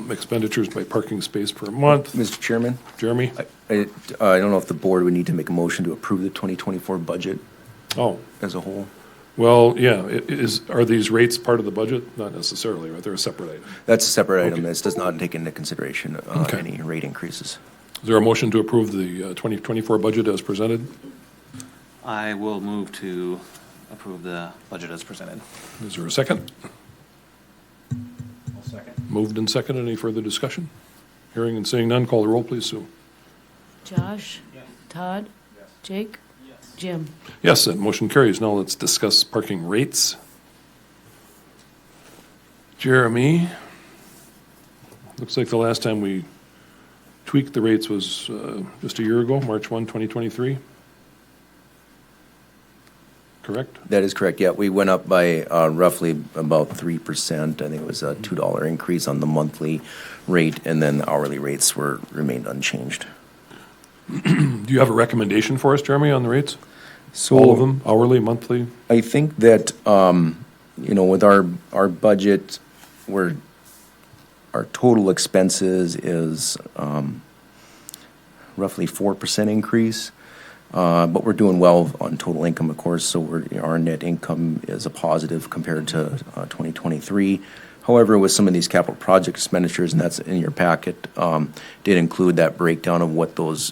expenditures by parking space per month. Mr. Chairman, Jeremy? I don't know if the board would need to make a motion to approve the 2024 budget Oh, as a whole. well, yeah, are these rates part of the budget? Not necessarily, right? They're a separate item. That's a separate item. Okay. This does not take into consideration Okay. any rate increases. Is there a motion to approve the 2024 budget as presented? I will move to approve the budget as presented. Is there a second? I'll second. Moved and seconded. Any further discussion? Hearing and seeing none, call the roll, please, Sue. Josh, Yes. Todd, Yes. Jake, Yes. Jim. Yes, that motion carries. Now let's discuss parking rates. Jeremy, looks like the last time we tweaked the rates was just a year ago, March 1, 2023. Correct? That is correct. Yeah, we went up by roughly about 3%. I think it was a $2 increase on the monthly rate, and then the hourly rates remained unchanged. Do you have a recommendation for us, Jeremy, on the rates? So All of them, hourly, monthly? I think that, with our budget, our total expenses is roughly 4% increase. But we're doing well on total income, of course, so our net income is a positive compared to 2023. However, with some of these capital project expenditures, and that's in your packet, did include that breakdown of what those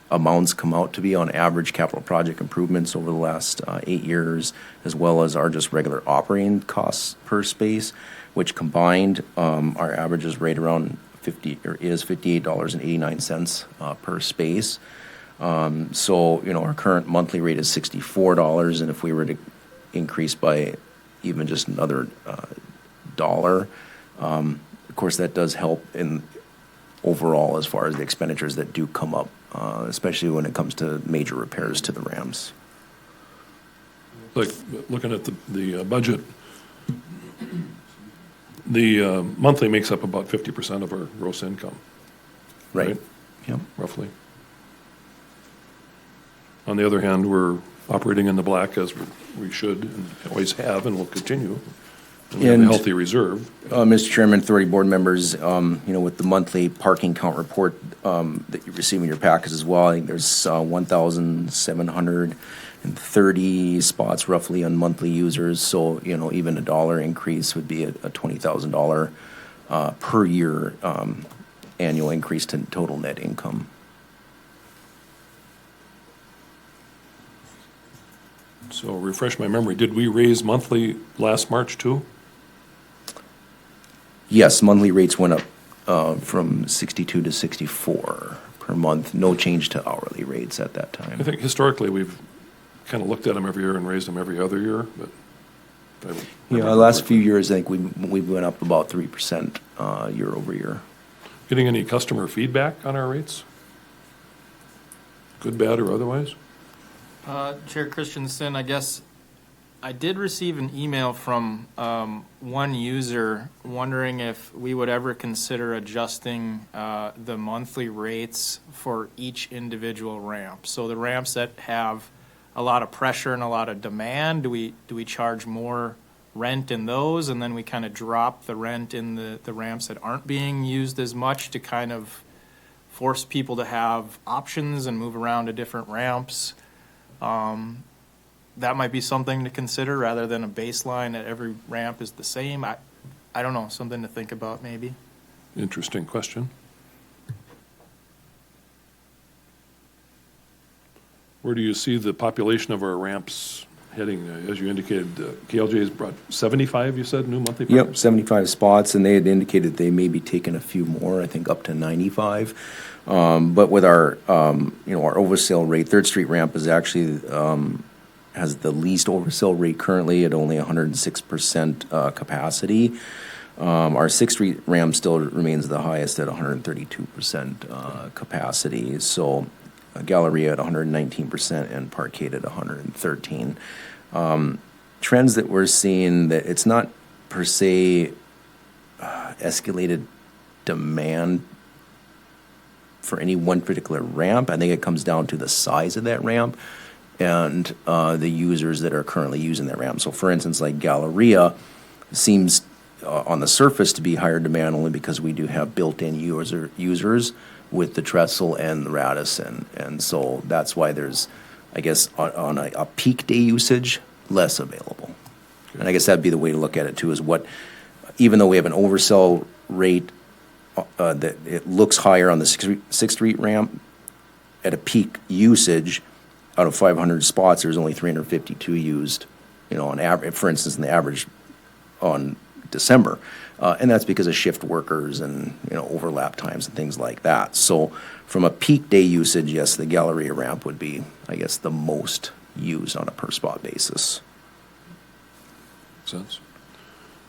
amounts come out to be on average capital project improvements over the last 8 years, as well as our just regular operating costs per space, which combined, our average is right around $58.89 per space. So, our current monthly rate is $64, and if we were to increase by even just another dollar, of course, that does help in overall as far as the expenditures that do come up, especially when it comes to major repairs to the Rams. Like, looking at the budget, the monthly makes up about 50% of our gross income, Right? Yep. roughly. On the other hand, we're operating in the black as we should and always have and will continue. And we have a And- healthy reserve. Mr. Chairman, authority board members, with the monthly parking count report that you receive in your packets as well, I think there's 1,730 spots roughly on monthly users. So, even a dollar increase would be a $20,000 per year annual increase to total net income. So refresh my memory, did we raise monthly last March too? Yes, monthly rates went up from 62 to 64 per month. No change to hourly rates at that time. I think historically, we've kind of looked at them every year and raised them every other year, but. Yeah, the last few years, I think we went up about 3% year over year. Getting any customer feedback on our rates? Good, bad, or otherwise? Chair Christensen, I guess I did receive an email from one user wondering if we would ever consider adjusting the monthly rates for each individual ramp. So the ramps that have a lot of pressure and a lot of demand, do we charge more rent in those, and then we kind of drop the rent in the ramps that aren't being used as much to kind of force people to have options and move around to different ramps? That might be something to consider rather than a baseline that every ramp is the same. I don't know, something to think about maybe. Interesting question. Where do you see the population of our ramps heading? As you indicated, KLJ has brought 75, you said, new monthly Yep, partners? 75 spots, and they had indicated they may be taking a few more, I think up to 95. But with our, our oversale rate, Third Street ramp is actually, has the least oversale rate currently at only 106% capacity. Our Sixth Street ramp still remains the highest at 132% capacity. So Galleria at 119% and Parkade at 113%. Trends that we're seeing, that it's not per se escalated demand for any one particular ramp. I think it comes down to the size of that ramp and the users that are currently using that ramp. So for instance, like Galleria seems on the surface to be higher demand only because we do have built-in users with the trestle and the Radisson. And so that's why there's, I guess, on a peak day usage, less available. Okay. And I guess that'd be the way to look at it too, is what, even though we have an oversell rate that it looks higher on the Sixth Street ramp, at a peak usage, out of 500 spots, there's only 352 used, on average, for instance, in the average on December. And that's because of shift workers and, overlap times and things like that. So from a peak day usage, yes, the Galleria ramp would be, I guess, the most used on a per spot basis. Sense.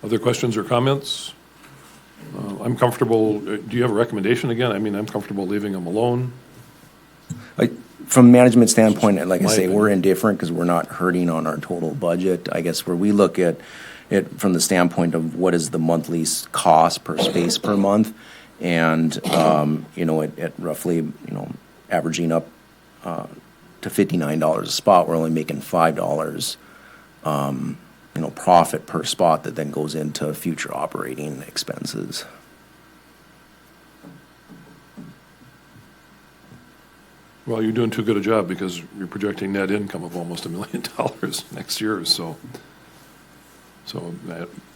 Other questions or comments? I'm comfortable. Do you have a recommendation again? I mean, I'm comfortable leaving them alone. From management standpoint, like I say, opinion. we're indifferent because we're not hurting on our total budget. I guess where we look at it from the standpoint of what is the monthly cost per space per month, and at roughly averaging up to $59 a spot, we're only making $5 profit per spot that then goes into future operating expenses. Well, you're doing too good a job because you're projecting net income of almost $1 million next year. So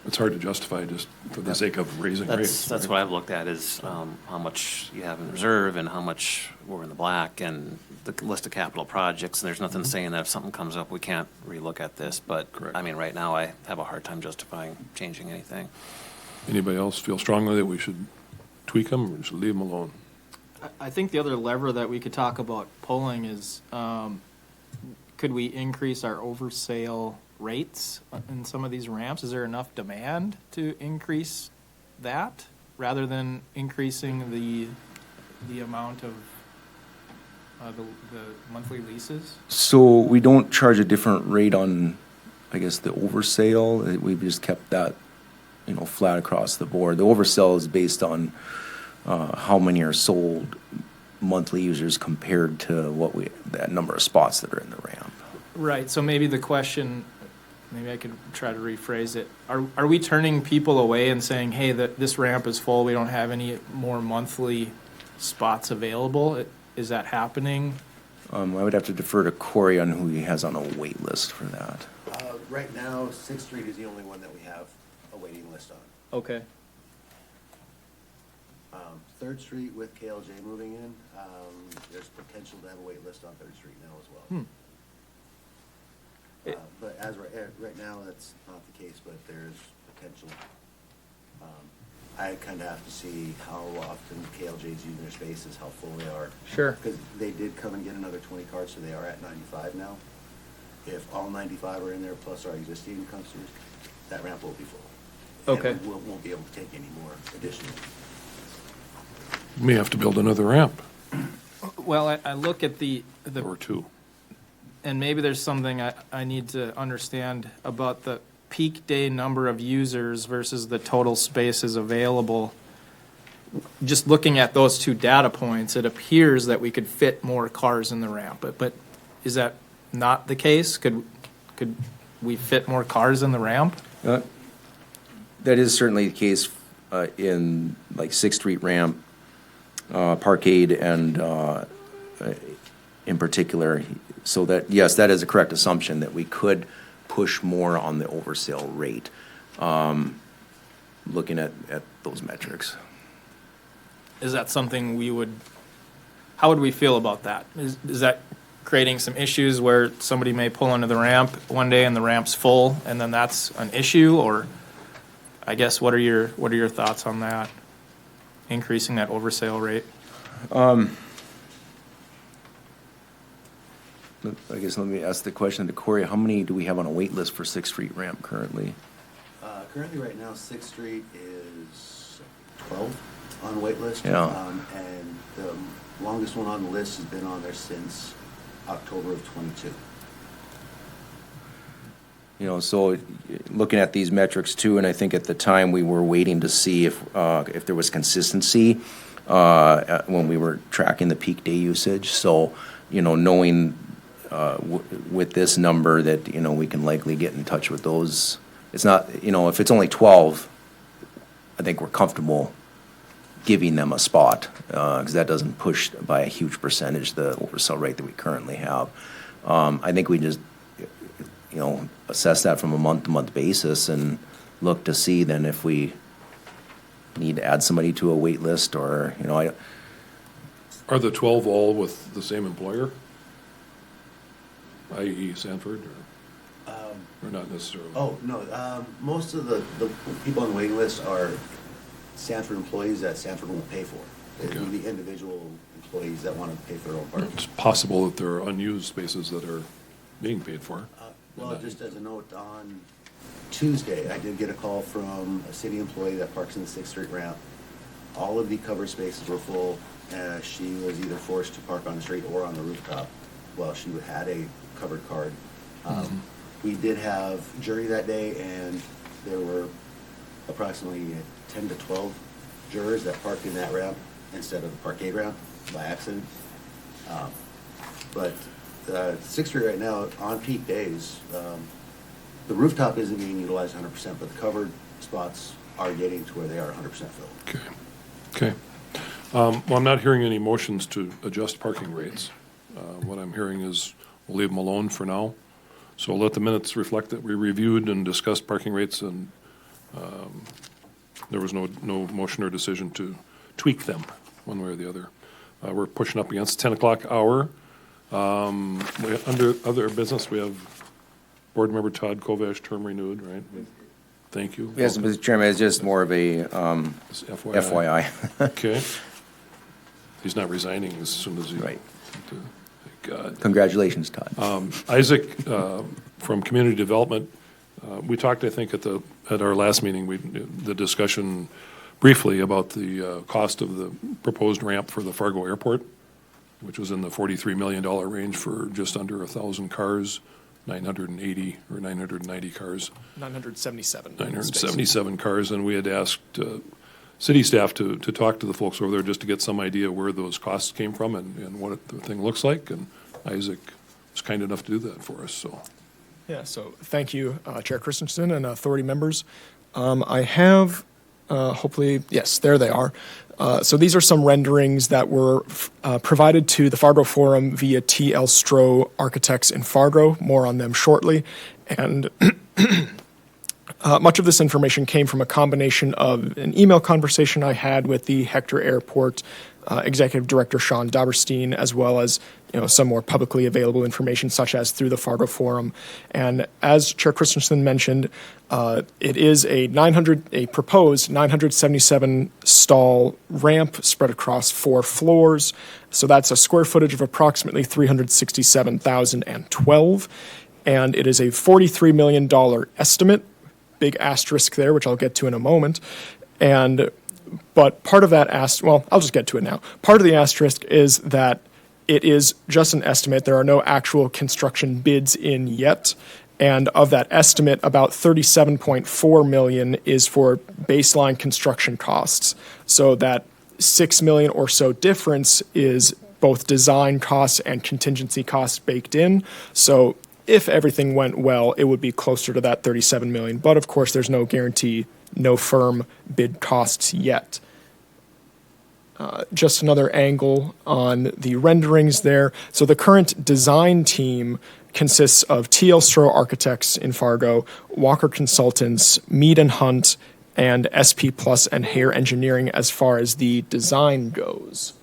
it's hard to justify just for the sake of raising rates. That's what I've looked at is how much you have in reserve and how much we're in the black and the list of capital projects. And there's nothing saying that if something comes up, we can't relook at this. But Correct. I mean, right now I have a hard time justifying changing anything. Anybody else feel strongly that we should tweak them or should leave them alone? I think the other lever that we could talk about pulling is, could we increase our oversale rates in some of these ramps? Is there enough demand to increase that rather than increasing the amount of the monthly leases? So we don't charge a different rate on, I guess, the oversale. We've just kept that, flat across the board. The oversell is based on how many are sold monthly users compared to that number of spots that are in the ramp. Right, so maybe the question, maybe I could try to rephrase it. Are we turning people away and saying, hey, this ramp is full, we don't have any more monthly spots available? Is that happening? I would have to defer to Corey on who he has on a wait list for that. Right now, Sixth Street is the only one that we have a waiting list on. Okay. Third Street with KLJ moving in, there's potential to have a wait list on Third Street now as well. But as right now, that's not the case, but there's potential. I kind of have to see how often KLJ is using their spaces, how full they are. Sure. Because they did come and get another 20 cars, so they are at 95 now. If all 95 are in there plus our existing dumpsters, that ramp will be full. Okay. And we won't be able to take any more additional. May have to build another ramp Well, I look at the or two. and maybe there's something I need to understand about the peak day number of users versus the total spaces available. Just looking at those two data points, it appears that we could fit more cars in the ramp, but is that not the case? Could we fit more cars in the ramp? That is certainly the case in like Sixth Street ramp, Parkade, and in particular. So that, yes, that is a correct assumption that we could push more on the oversale rate, looking at those metrics. Is that something how would we feel about that? Is that creating some issues where somebody may pull into the ramp one day and the ramp's full and then that's an issue? Or I guess what are your thoughts on that? Increasing that oversale rate? I guess let me ask the question to Corey. How many do we have on a wait list for Sixth Street ramp currently? Currently, right now, Sixth Street is 12 on the wait list. Yeah. And the longest one on the list has been on there since October of 22. So looking at these metrics too, and I think at the time we were waiting to see if there was consistency when we were tracking the peak day usage. So, knowing with this number that, we can likely get in touch with those. It's not, if it's only 12, I think we're comfortable giving them a spot because that doesn't push by a huge percentage the oversell rate that we currently have. I think we just, assess that from a month-to-month basis and look to see then if we need to add somebody to a wait list or, Are the 12 all with the same employer? i.e. Sanford, or not necessarily? Oh, no. Most of the people on the waiting list are Sanford employees that Sanford won't pay for. It would be individual employees that want to pay for their own parking. It's possible that there are unused spaces that are being paid for. Well, just as a note, on Tuesday, I did get a call from a city employee that parks in the Sixth Street ramp. All of the covered spaces were full. She was either forced to park on the street or on the rooftop while she had a covered card. We did have jury that day, and there were approximately 10 to 12 jurors that parked in that ramp instead of the parkade ramp by accident. But Sixth Street right now, on peak days, the rooftop isn't being utilized 100%, but the covered spots are getting to where they are 100% filled. Okay. Well, I'm not hearing any motions to adjust parking rates. What I'm hearing is we'll leave them alone for now. So let the minutes reflect that we reviewed and discussed parking rates, and there was no motion or decision to tweak them one way or the other. We're pushing up against the 10 o'clock hour. Under other business, we have Board Member Todd Kovash, term renewed, right? Thank you. Yes, Mr. Chairman, it's just more of a It's FYI. FYI. Okay. He's not resigning as soon as he. Right. Thank God. Congratulations, Todd. Isaac, from Community Development, we talked, I think, at our last meeting, the discussion briefly about the cost of the proposed ramp for the Fargo Airport, which was in the $43 million range for just under 1,000 cars, 980 or 990 cars. 977. 977 cars, and we had asked city staff to talk to the folks over there just to get some idea where those costs came from and what the thing looks like, and Isaac was kind enough to do that for us, so. Yeah, so thank you, Chair Christensen and authority members. I have, hopefully, yes, there they are. So these are some renderings that were provided to the Fargo Forum via T.L. Stroh Architects in Fargo. More on them shortly. And Much of this information came from a combination of an email conversation I had with the Hector Airport Executive Director Sean Daberstein, as well as some more publicly available information, such as through the Fargo Forum. And as Chair Christensen mentioned, it is a proposed 977 stall ramp spread across 4 floors. So that's a square footage of approximately 367,012, and it is a $43 million estimate. Big asterisk there, which I'll get to in a moment. But part of that I'll just get to it now. Part of the asterisk is that it is just an estimate. There are no actual construction bids in yet. And of that estimate, about $37.4 million is for baseline construction costs. So that $6 million or so difference is both design costs and contingency costs baked in. So if everything went well, it would be closer to that $37 million. But of course, there's no guarantee, no firm bid costs yet. Just another angle on the renderings there. So the current design team consists of TL Stroh Architects in Fargo, Walker Consultants, Mead and Hunt, and SP Plus and Hare Engineering as far as the design goes.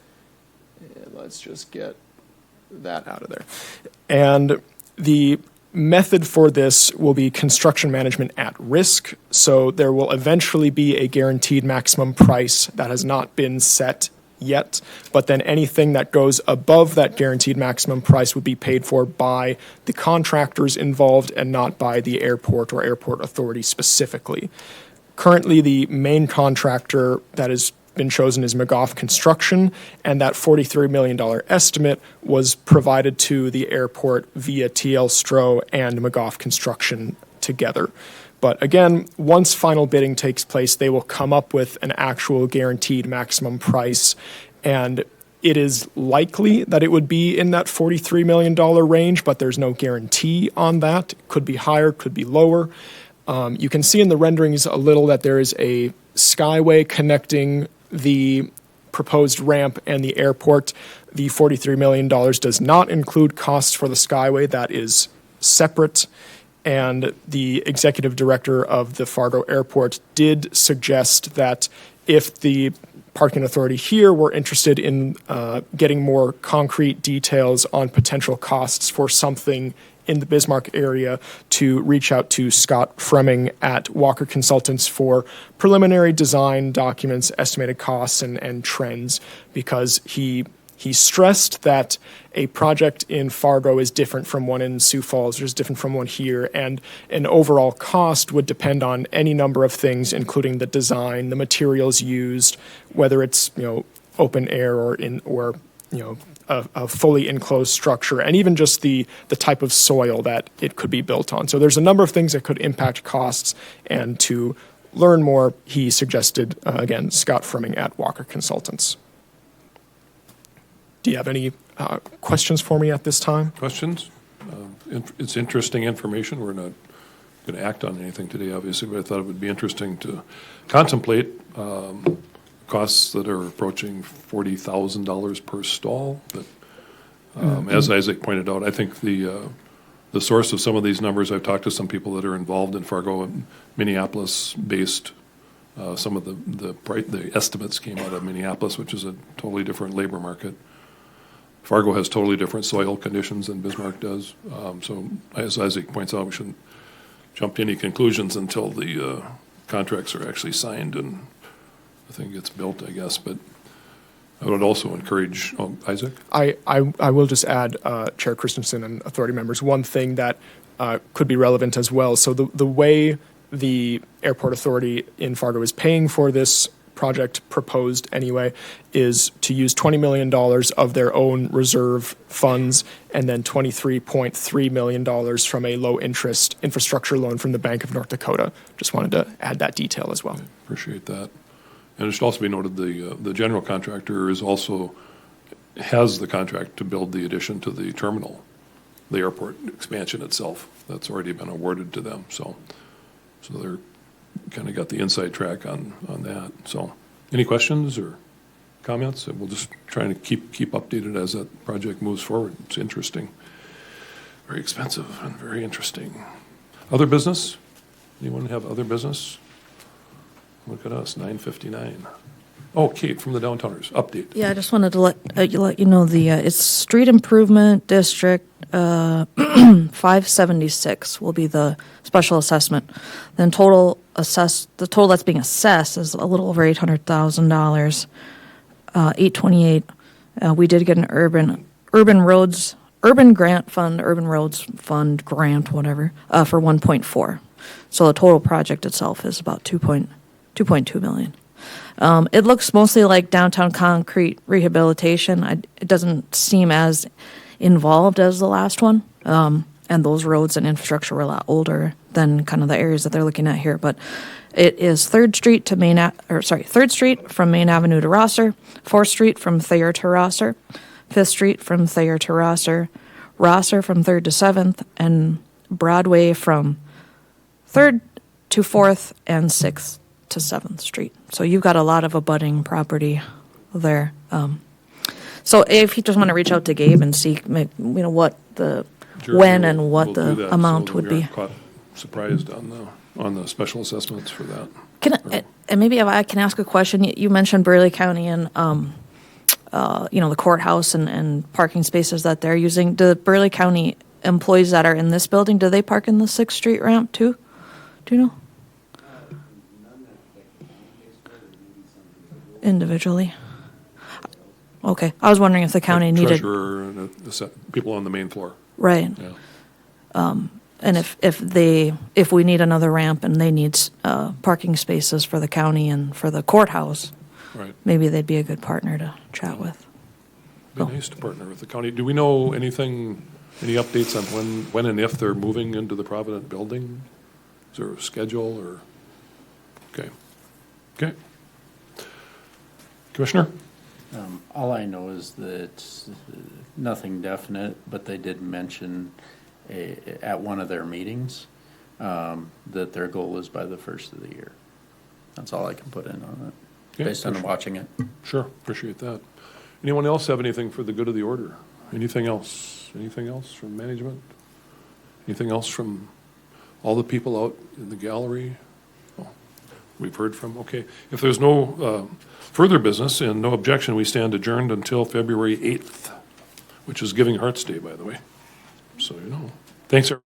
And let's just get that out of there. And the method for this will be construction management at risk. So there will eventually be a guaranteed maximum price that has not been set yet, but then anything that goes above that guaranteed maximum price would be paid for by the contractors involved and not by the airport or airport authority specifically. Currently, the main contractor that has been chosen is McGough Construction, and that $43 million estimate was provided to the airport via TL Stroh and McGough Construction together. But again, once final bidding takes place, they will come up with an actual guaranteed maximum price, and it is likely that it would be in that $43 million range, but there's no guarantee on that. It could be higher, could be lower. You can see in the renderings a little that there is a skyway connecting the proposed ramp and the airport. The $43 million does not include costs for the skyway. That is separate. And the executive director of the Fargo Airport did suggest that if the parking authority here were interested in getting more concrete details on potential costs for something in the Bismarck area, to reach out to Scott Fremming at Walker Consultants for preliminary design documents, estimated costs, and trends, because he stressed that a project in Fargo is different from one in Sioux Falls, or is different from one here, and an overall cost would depend on any number of things, including the design, the materials used, whether it's open air or a fully enclosed structure, and even just the type of soil that it could be built on. So there's a number of things that could impact costs, and to learn more, he suggested, again, Scott Fremming at Walker Consultants. Do you have any questions for me at this time? Questions? It's interesting information. We're not going to act on anything today, obviously, but I thought it would be interesting to contemplate costs that are approaching $40,000 per stall. But as Isaac pointed out, I think the source of some of these numbers, I've talked to some people that are involved in Fargo and Minneapolis-based. Some of the estimates came out of Minneapolis, which is a totally different labor market. Fargo has totally different soil conditions than Bismarck does. So as Isaac points out, we shouldn't jump to any conclusions until the contracts are actually signed and the thing gets built, I guess. But I would also encourage, Isaac? I will just add, Chair Christensen and authority members, one thing that could be relevant as well. So the way the airport authority in Fargo is paying for this project, proposed anyway, is to use $20 million of their own reserve funds and then $23.3 million from a low-interest infrastructure loan from the Bank of North Dakota. Just wanted to add that detail as well. Appreciate that. And it should also be noted the general contractor has the contract to build the addition to the terminal, the airport expansion itself. That's already been awarded to them. So they're kind of got the inside track on that. So any questions or comments? We'll just try to keep updated as that project moves forward. It's interesting. Very expensive and very interesting. Other business? Anyone have other business? Look at us, 9:59. Oh, Kate from the Downtowners, update. Yeah, I just wanted to let you know it's Street Improvement District 576 will be the special assessment. Then the total that's being assessed is a little over $800,000. 828. We did get an urban roads grant fund, urban roads fund grant, whatever, for 1.4. So the total project itself is about 2.2 million. It looks mostly like downtown concrete rehabilitation. It doesn't seem as involved as the last one. And those roads and infrastructure were a lot older than kind of the areas that they're looking at here. But it is 3rd Street from Main Avenue to Rosser, 4th Street from Thayer to Rosser, 5th Street from Thayer to Rosser, Rosser from 3rd to 7th, and Broadway from 3rd to 4th and 6th to 7th Street. So you've got a lot of abutting property there. So if you just want to reach out to Gabe and see, what the, Sure, when we'll- and what we'll do the that amount so would we be. aren't caught surprised on the special assessments for that. And maybe if I can ask a question, you mentioned Burley County and, the courthouse and parking spaces that they're using. Do the Burley County employees that are in this building, do they park in the 6th Street ramp too? Do you know? Individually? Okay, I was wondering if the county Like needed, Treasurer and people on the main floor, right, yeah. and if we need another ramp and they need, parking spaces for the county and for the courthouse, Right. maybe they'd be a good partner to chat with. Be nice to partner with the county. Do we know any updates on when and if they're moving into the Provident building? Is there a schedule or? Okay. Commissioner? All I know is that nothing definite, but they did mention at one of their meetings that their goal is by the 1st of the year. That's all I can put in on it, Okay, based on watching it. Sure, appreciate that. Anyone else have anything for the good of the order? Anything else? Anything else from management? Anything else from all the people out in the gallery? Oh, we've heard from, okay. If there's no further business and no objection, we stand adjourned until February 8th, which is Giving Hearts Day, by the way. So you know. Thanks, everyone.